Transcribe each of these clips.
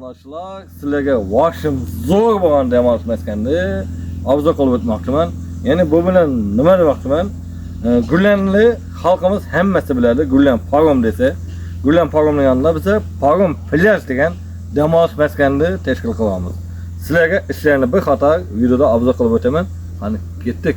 Obunachilar, sizlarga vashim zo'r bo'lgan dam olish maskanda obzor qilib o'tmoqchiman. Ya'ni bu bilan nima demoqchiman? Gullanli xalqimiz hammasi biladi, Gullan Parom desa. Gullan Paromning yonida biz Parom plyaj degan dam olish maskanda tashkil qilamiz. Sizlarga ishlarni bir qator videoda obzor qilib o'taman. Qani ketdik.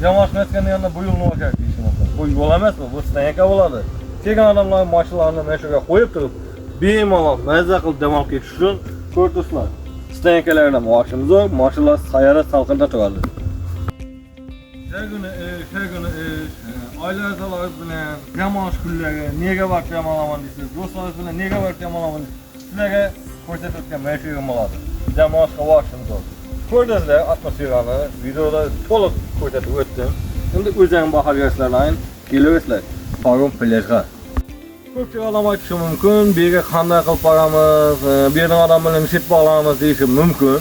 Dam olish maskani yanında bu yol nima kerak deyishmoqda. Bu yo'l emasmi? Bu stanka bo'ladi. Kelgan odamlar mashinalarni mana shu yerga qo'yib turib, bemalol mazza qilib dam olib ketish uchun ko'rdingizlar. Stankalarda mashina zo'r, mashinalar sayara salqinda turadi. Her kuni oilalar bilan dam olish kunlari nega vaqt dam olaman deysiz? Do'stlaringiz bilan nega vaqt dam olaman? Sizlarga ko'rsatib o'tgan mashina bo'ladi. Dam olishga vaqtimiz zo'r. Ko'rdingizlar atmosferani videoda to'liq ko'rsatib o'tdim. Endi o'zing bahor yoshlarlaring kelaverasizlar. Parom plyajga. Ko'pchilik odam aytishi mumkin, bu yerga qanday qilib boramiz, bu yerdan odam bilan nishib olamiz deyishi mumkin.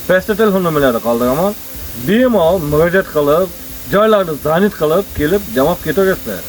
Pastda telefon nomerlari qoldiraman. Bemalol murojaat qilib, joylarni zanit qilib kelib javob ketaverasizlar.